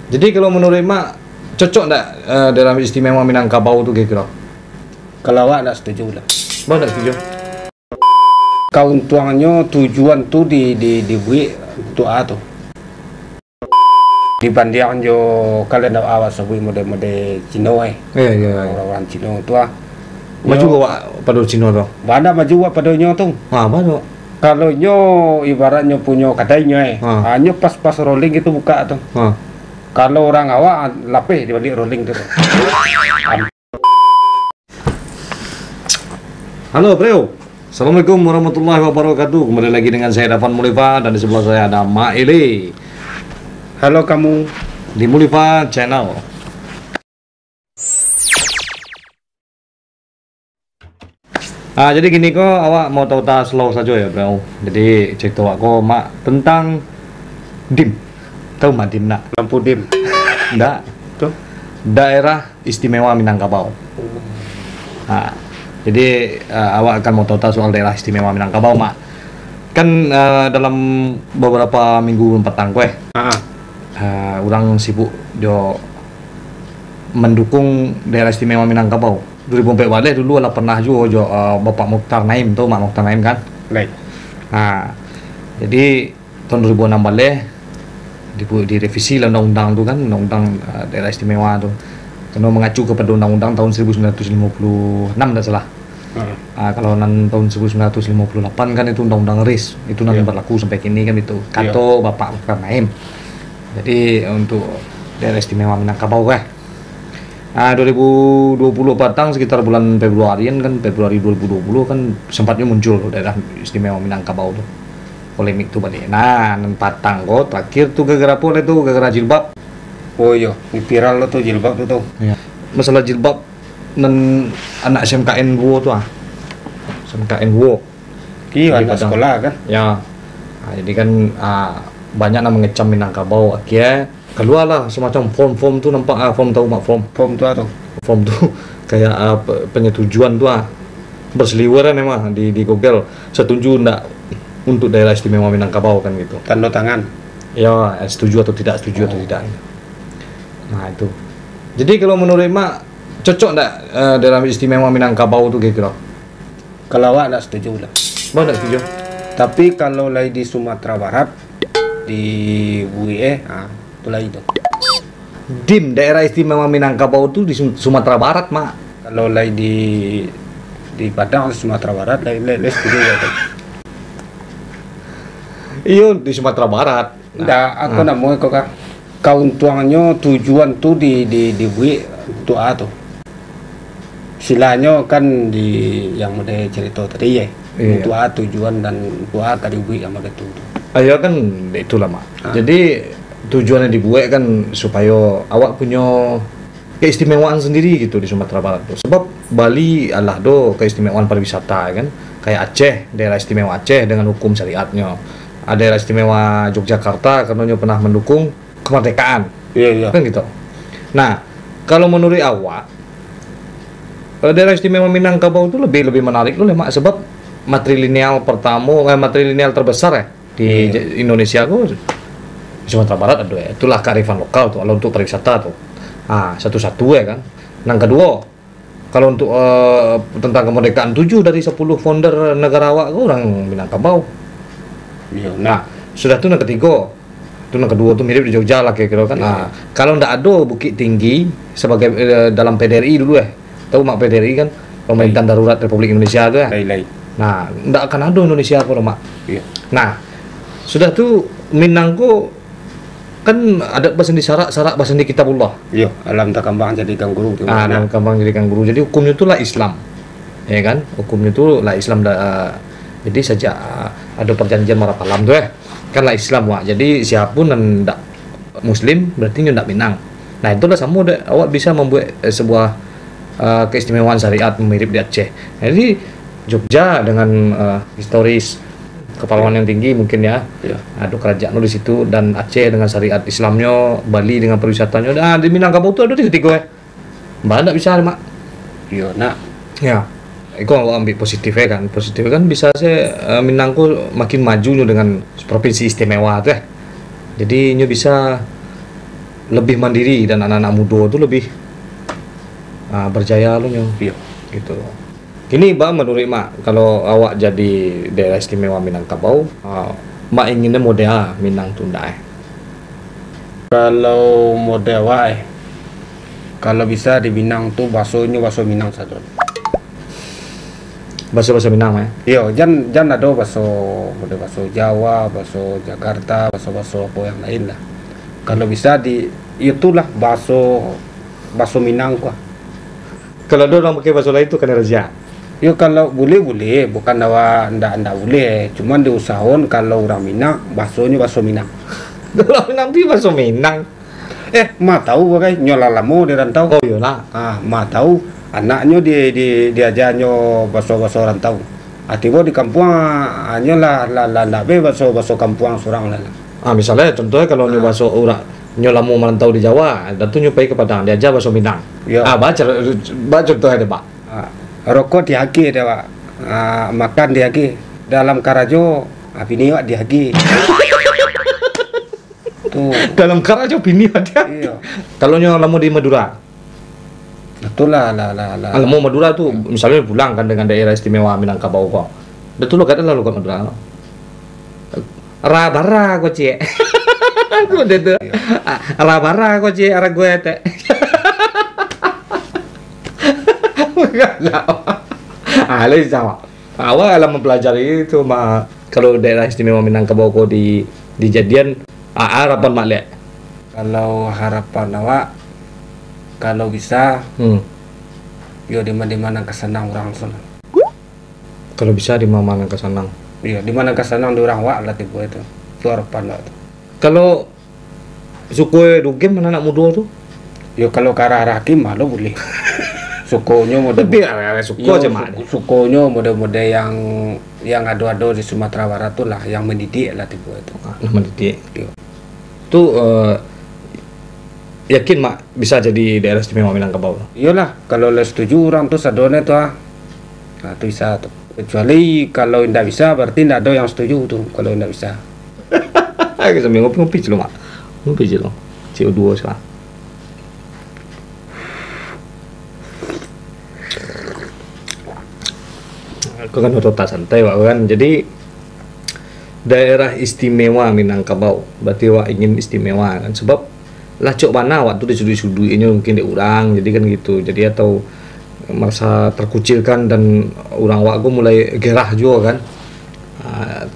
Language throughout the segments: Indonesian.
Jadi kalau menurut Mak cocok nggak dalam istimewa Minangkabau tuh kira-kira? Kalau awak nggak setuju lah. Bang nggak setuju? Keuntungannya tujuan tuh dibuat untuk apa tuh? Dibanding jo kalian awak sebut model-model Cina Iya. orang-orang Cina tuh Maju awak pada Cina tuh. Mana maju apa padanya tuh? Mana? Kalau nyo ibaratnya punya kadainya hanya pas rolling itu buka tuh. Kalau orang awak lapeh di balik rolling tuh. Halo bro, Assalamualaikum warahmatullahi wabarakatuh. Kembali lagi dengan saya Dafan Mulifa dan di sebelah saya ada Mak Ili. Halo kamu Di Mulifa Channel. Jadi gini kok, awak mau tahu tak slow saja ya bro. Jadi cerita awak kok Mak tentang DIM. Tahu Mak DIM nak? lampu dim. Nggak. Tuh. Daerah Istimewa Minangkabau. Jadi awak akan mau tahu soal daerah istimewa Minangkabau Mak. Kan dalam beberapa minggu petang orang sibuk jo mendukung daerah istimewa Minangkabau. 2014 dulu lah pernah juga jo Bapak Mokhtar Naim tuh Mak Mokhtar Naim kan. Baik. Jadi tahun 2016 direvisi lah undang-undang tuh kan, undang-undang daerah istimewa tuh. Karena mengacu kepada undang-undang tahun 1956 tidak salah. Kalau tahun 1958 kan itu undang-undang RIS itu nanti berlaku sampai kini kan itu kato Bapak Mokhtar Naim. Jadi untuk daerah istimewa Minangkabau 2020 patang sekitar bulan Februarian kan, Februari 2020 kan sempatnya muncul daerah istimewa Minangkabau tuh, polemik tuh balik. Nan patang kok terakhir tuh gara-gara apa itu, gara-gara jilbab. Oh iya, ini viral lo tuh jilbab tuh. Ya. Masalah jilbab dan anak SMKN gua tuh SMKN gua. Iya, anak sekolah kan? Ya. Jadi kan banyak yang mengecam Minangkabau. Akhirnya keluarlah semacam form tuh nampak form tahu mak form tuh atau form tuh kayak penyetujuan tuh berseliweran emang di Google setuju ndak untuk daerah istimewa Minangkabau kan gitu. Tanda tangan. Ya, setuju atau tidak setuju atau tidak. Nah itu. Jadi kalau menurut Mak cocok nggak dalam istimewa Minangkabau tuh kira-kira? Kalau awak nggak setuju lah. Bang nggak setuju? Tapi kalau lagi di Sumatera Barat di WIE, itulah itu. DIM daerah istimewa Minangkabau tuh di Sumatera Barat Mak. Kalau lagi di Padang Sumatera Barat lagi setuju gitu. Iya di Sumatera Barat. Nggak, aku nak mau kok keuntungannya tujuan tuh dibuat untuk apa tuh? Silanya kan di yang udah cerita tadi ya. Iya. Untuk apa tujuan dan untuk apa dibuat yang udah itu. Ayo kan itulah Mak. Jadi tujuannya dibuat kan supaya awak punya keistimewaan sendiri gitu di Sumatera Barat tuh. Sebab Bali adalah keistimewaan pariwisata kan. Kayak Aceh, daerah istimewa Aceh dengan hukum syariatnya. Ada daerah istimewa Yogyakarta karena pernah mendukung kemerdekaan. Iya. Kan gitu. Nah, kalau menurut awak daerah istimewa Minangkabau itu lebih menarik loh Mak, sebab matrilineal terbesar ya di Indonesia tuh di Sumatera Barat ada ya. Itulah kearifan lokal tuh kalau untuk pariwisata tuh. Satu-satu ya kan. Yang kedua, kalau untuk tentang kemerdekaan 7 dari 10 founder negara awak orang Minangkabau. Iya. Nah, sudah tuh yang ketiga. Itu yang kedua tuh mirip di Jogja lah kira-kira kan. Kalau ndak ada Bukit Tinggi sebagai dalam PDRI dulu tahu Mak PDRI kan, Pemerintahan Darurat Republik Indonesia tuh ya. Nah, ndak akan ada Indonesia apa Mak. Iya. Nah, sudah tuh Minangko kan ada bahasa di syarak bahasa di Kitabullah. Iya, alam tak kembang jadi guru. Alam kembang jadi guru. Jadi hukumnya itu lah Islam. Ya kan? Hukumnya itu lah Islam jadi sejak ada perjanjian Marapalam tuh kan lah Islam jadi siapapun yang tidak Muslim berarti ndak Minang. Nah itulah sama awak bisa membuat sebuah keistimewaan syariat mirip di Aceh. Jadi Jogja dengan historis kepulauan yang tinggi mungkin ya. Ada kerajaan di situ dan Aceh dengan syariat Islamnya, Bali dengan pariwisatanya. Di Minangkabau itu ada di ketiga Mbak ndak bisa Mak. Iya nak. Ya. Aku ambil positifnya kan bisa saya Minangko makin maju dengan provinsi istimewa tuh. Jadi bisa lebih mandiri dan anak-anak muda itu lebih berjaya lo nyo. Iya. Gitu. Gini Mbak, menurut Mak, kalau awak jadi daerah istimewa Minangkabau, Mak inginnya model Minang Tunda Kalau model wae, kalau bisa di Minang tuh baksonya bakso Minang saja. Bahasa Minang ya. Iya, jangan ada model bakso Jawa, bakso Jakarta, bakso apa yang lain lah. Kalau bisa itulah bakso Minang kok. Kalau ada orang pakai bahasa lain itu kena razia. Ya kalau boleh, bukan ndak boleh, cuman diusahakan kalau orang Minang baksonya bakso Minang. Orang Minang itu bahasa Minang. Mah tahu bagai nyolalamu di rantau. Oh iyalah. Mah tahu anaknya diajarnya bakso rantau. Tiba di kampung hanya lah be bakso kampung surang lah. Misalnya contohnya kalau nyoba bahasa orang nyolamu merantau di Jawa, dan tuh nyupai ke Padang, diajar bahasa Minang. Ya. Baca contohnya deh Pak. Rokok dihagi deh Pak. Makan dihagi. Dalam karajo bini wak dihagi. Tuh. Dalam karajo bini ada. Iya. Kalau nyolamu di Madura. Betul lah. Alamu Madura tuh misalnya pulang kan dengan daerah istimewa Minangkabau kok. Betul lo kata lo ke Madura. Rabara kok cie. Aku udah tuh. Rabara kok cie arah gue teh. Alih sama. Awal alam mempelajari itu kalau daerah istimewa Minangkabau kok dijadian harapan mak lek. Kalau harapan awak kalau bisa yo di mana kesenang orang sana. Kalau bisa di mana kesenang. Iya, di mana kesenang di orang wak lah tipe itu. Itu harapan awak tuh. Kalau suku dugem mana anak muda tuh? Yo kalau ke arah hakim mah lo boleh. Sukunya model suku aja mah. Sukunya model-model yang ado-ado di Sumatera Barat tuh lah, yang mendidik lah tipe itu. Mendidik. Iya. Tuh yakin mak bisa jadi daerah istimewa Minangkabau? Iyalah, kalau lo setuju orang tuh sadone tuh nah tuh bisa tuh. Kecuali kalau tidak bisa berarti tidak ada yang setuju tuh kalau tidak bisa. Kita ngopi cilo mak. Ngopi cilo. CO2 sekarang. Aku kan udah santai Wak kan. Jadi daerah istimewa Minangkabau berarti Wak ingin istimewa kan, sebab lah cok mana waktu disudui-suduinya mungkin di orang, jadi kan gitu. Jadi atau masa terkucilkan dan orang Wak gue mulai gerah juga kan.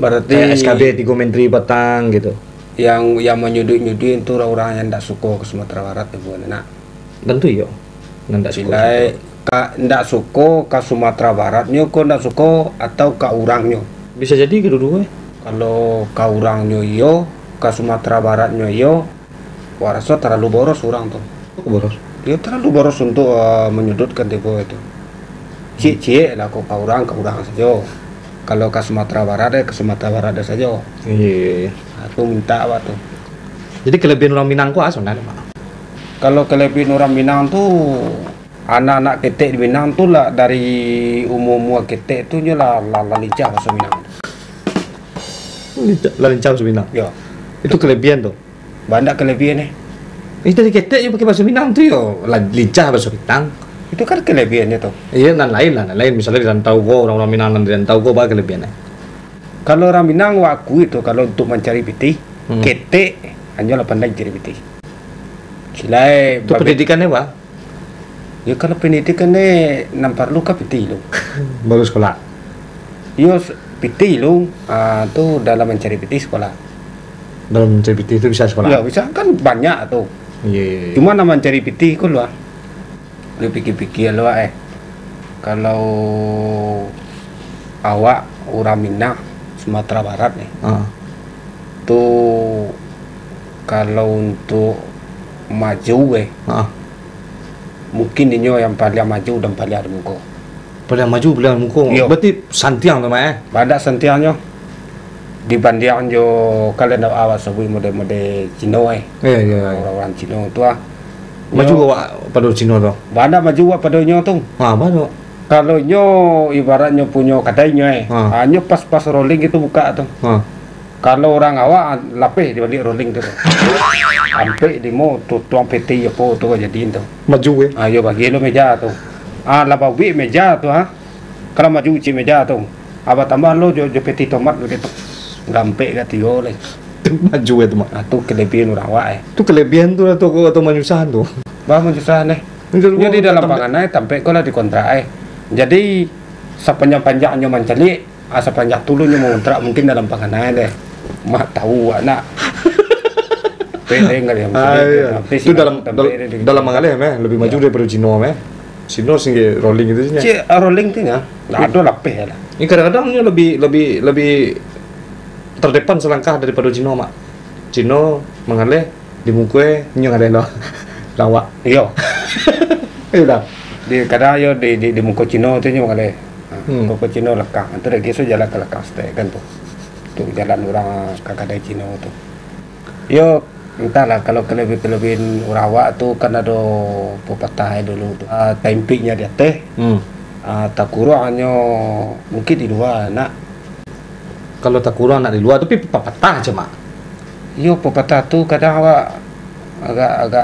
Berarti kayak SKB 3 menteri petang gitu. Yang menyudui itu orang-orang yang tidak suka ke Sumatera Barat ya bukan enak. Tentu yo. Ndak suka. Ndak suka ke Sumatera Baratnya kok ndak suka atau ke orangnya. Bisa jadi kedua-dua. Kalau ke orangnya yo, ke Sumatera Baratnya yo, warasa terlalu boros orang tuh. Boros. Dia terlalu boros untuk menyudutkan tipe itu. Cie lah kok ke orang saja. Kalau ke Sumatera Barat ke Sumatera Barat saja. Iya. Aku minta apa tuh. Jadi kelebihan orang Minang kok sebenarnya Pak. Kalau kelebihan orang Minang tuh anak-anak ketek di Minang tuh lah dari umur ketek tuh lah lincah bahasa Minang. Lincah bahasa Minang. Ya. Itu kelebihan tuh. Banyak kelebihan nih. Itu dari ketek yang pakai bahasa Minang tuh yo lincah bahasa Minang. Itu kan kelebihannya tuh. Iya dan lain misalnya di rantau gua orang Minang dan di rantau gua apa kelebihannya? Kalau orang Minang waku itu kalau untuk mencari piti ketek hanya 8 cari piti. Silai itu pendidikannya Pak? Ya kalau pendidikannya nampak lu ke piti lu. Baru sekolah. Yo piti lu tuh dalam mencari piti sekolah. Dalam mencari piti itu bisa sekolah? Ya bisa kan banyak tuh. Iya. Cuma nama mencari piti kok lu. Lu pikir-pikir lu kalau awak orang Minang Sumatera Barat nih. Tuh kalau untuk maju mungkin ini yang paling maju dan paling ada muka. Paling maju paling muka. Berarti santiang tuh Mak. Pada santiangnya dibanding jo kalian awak sebut model-model Cina Iya. Orang Cina itu maju awak pada Cina tuh. Pada maju awak pada nyo tuh. Baru. Kalau nyo ibaratnya punya kadainya hanya pas rolling itu buka tuh. Kalau orang awak lapih di balik rolling tu. Sampai di mo tu tuang peti apa tu jadiin tu. Maju eh. Ayo bagi lo meja tu. Laba wi meja tu Kalau maju uci meja tu. Aba tambah lo jo peti tomat begitu. Gampe ke tio le. Itu maju itu mak. Tu kelebihan orang awak Itu kelebihan tuh atau menyusahan tuh. Bah susah nih. Jadi dalam panganan sampai kau lah dikontrak Jadi sepanjang-panjangnya mencari, sepanjang tulunya mau kontrak mungkin dalam panganan deh. Mak tahu anak. Pede enggak ya? Itu dalam mengalir meh lebih maju daripada Cino meh. Cino sih rolling itu sih. Rolling tu ya. Ada lapeh lah. Ini kadang-kadang lebih terdepan selangkah daripada Cino mak. Cino mengalir di muka nyong ada lo. Lawak. Iya. Iya dah. Di kadang yo di muka Cino tu nyong ada. Muka Cino lekang. Antara kisah jalan ke lekang stay kan tu. Tu jalan orang kakak dari Cino tu. Yo entahlah kalau kelebihan orang awak tu kan ada pepatah dulu tu. Tempiknya dia teh. Tak kurangnya mungkin di luar nak. Kalau tak kurang nak di luar tapi pepatah aja mak. Yo pepatah tu kadang awak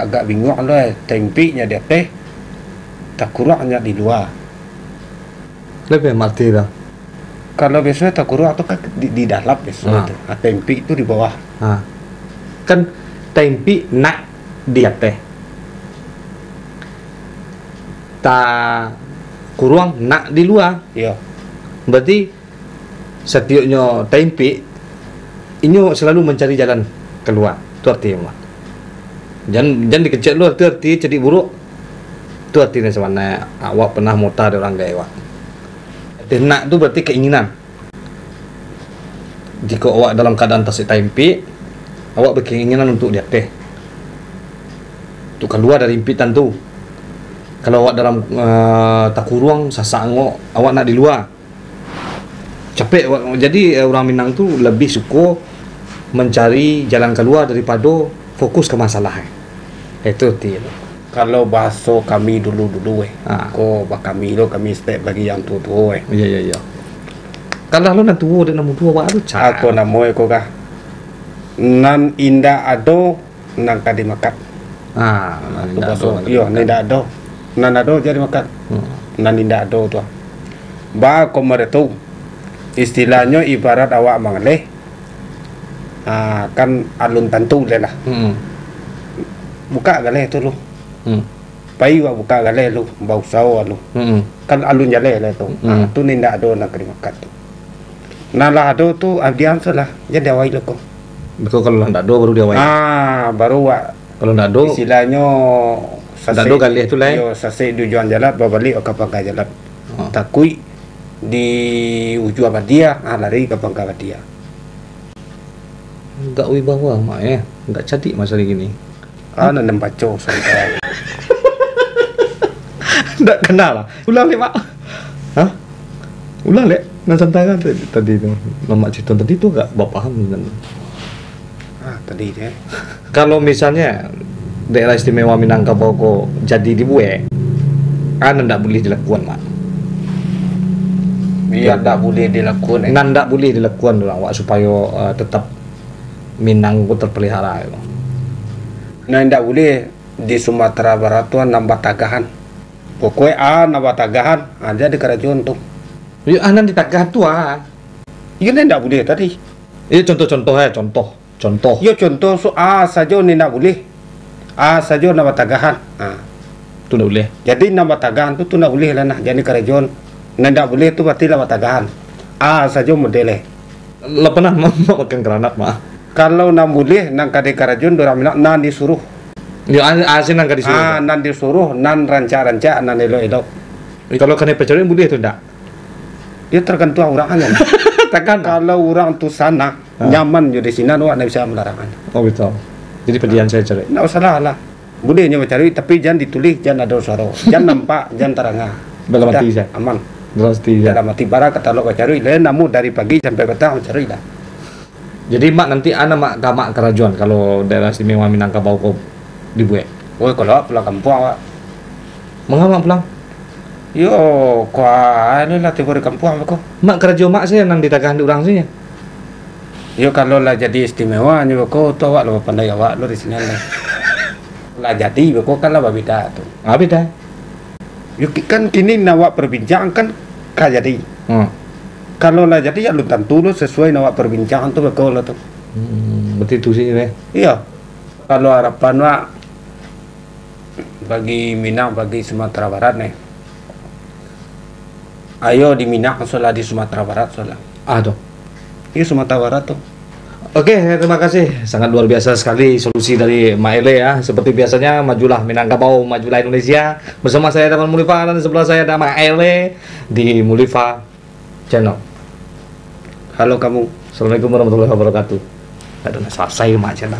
agak bingung lah. Tempiknya dia teh. Tak kurangnya di luar. Lebih mati dah. Kalau biasanya tak kurang tu kan di dalam biasanya tu. Tempik tu di bawah. Kan tempi nak di atas. Tak kurang nak di luar. Iya. Berarti setiapnya tempi ini selalu mencari jalan keluar. Itu artinya mak. Jangan dikejar luar. Itu arti jadi buruk. Itu artinya sebenarnya awak pernah mota ada orang gaya awak. Nak tu berarti keinginan. Jika awak dalam keadaan tasik tempi, awak berkeinginan untuk di atas. Untuk keluar dari impitan tu. Kalau awak dalam tak kurang sasak awak nak di luar. Capek awak. Jadi orang Minang tu lebih suka mencari jalan keluar daripada fokus ke masalah. Itu dia. Kalau bahasa kami dulu ko kami step bagi yang tua Iya. Kalau lu nak tua dan nombor 2 awak tu cak. Aku namo ko kah. Nan indah ado nan kadi makat. Iyo nan indah ado. Nan ado jadi makat. Nan indah ado tu. Ba komaretu. Istilahnya ibarat awak mangaleh. Kan alun tentu le lah. Buka galeh tu lu. Pai wa buka galeh lu, bau saw lu. Kan alun jale le tu. Tu ninda ado nak kadi makat tu. Nalah ado tu abdian salah. Jadi awai lu ko. Betul kalau ndak do baru dia awai. Baru wa. Kalau ndak do istilahnya ndak do galih tu lain. Yo sase tujuan jalan babalik ke pangkai jalan. Takui di ujung Abadia, lari ke pangkai Abadia. Enggak wibawa mak enggak cantik masalah gini. Nak baca sampai. Enggak kenal lah. Ulang le mak. Ulang le. Nak santaran tadi tu. Mak cerita tadi tu enggak faham kan. Tadi deh. Kalau misalnya daerah istimewa Minangkabau kok jadi dibuat, ndak boleh dilakukan mak. Biar ndak boleh dilakukan. Ndak boleh dilakukan dulu awak supaya tetap Minang ku terpelihara. Ndak boleh di Sumatera Barat tu nambah tagahan. Pokoknya nambah tagahan aja di kerajaan tu. Ya anan di tagahan tu Iya ndak boleh tadi. Ini contoh. Ya contoh saja ni ndak boleh. Saja nambah tagahan. Tu ndak boleh. Jadi nambah tagahan tu ndak boleh lah nah. Jadi kerajaan ndak boleh tu berarti nambah tagahan. Saja modelnya. Lah pernah makan granat mah. Kalau nang boleh nang kade kerajaan dorang bilang nan disuruh. Ya asin nang disuruh. Nan disuruh, nan ranca-ranca, nan elok-elok. Kalau kena pencurian boleh tu ndak? Ya tergantung orangnya. Takkan kalau orang tu sana nyaman di sini awak nak bisa melarangkan. Oh betul. Jadi pedian saya cari. Nggak usah lah. Boleh nyoba cari tapi jangan ditulis, jangan ada suara. Jangan nampak, jangan terangah. Dalam hati saya. Aman. Dalam hati saya. Dalam hati bara kata lo cari, lain namu dari pagi sampai petang cari lah. Jadi mak nanti mak kerajaan kalau daerah istimewa Minangkabau kau dibuat. Kalau pulang kampung awak. Mengapa pulang? Yo, kuah ini lah tiba di kampung aku. Mak kerja mak saya nang ditagah di orang sini. Yo kalau lah jadi istimewa nyo ko to awak lo pandai awak lo di sini lah jadi ko kan lah beda tuh. Ah, beda. Yo kan kini nawak perbincangan kan jadi. Kalau lah jadi ya lu tentu lo sesuai nawak perbincangan tuh ko lo tuh. Berarti itu sih ya. Iya. Kalau harapan wa bagi Minang, bagi Sumatera Barat nih. Ayo di Minang soalnya di Sumatera Barat soalnya. Tuh. Iya Sumatera Barat tuh. Oke, terima kasih. Sangat luar biasa sekali solusi dari Maele ya. Seperti biasanya, majulah Minangkabau, majulah Indonesia. Bersama saya Darman Mulifa dan sebelah saya ada Maele di Mulifa Channel. Halo kamu. Assalamualaikum warahmatullahi wabarakatuh. Ada selesai macam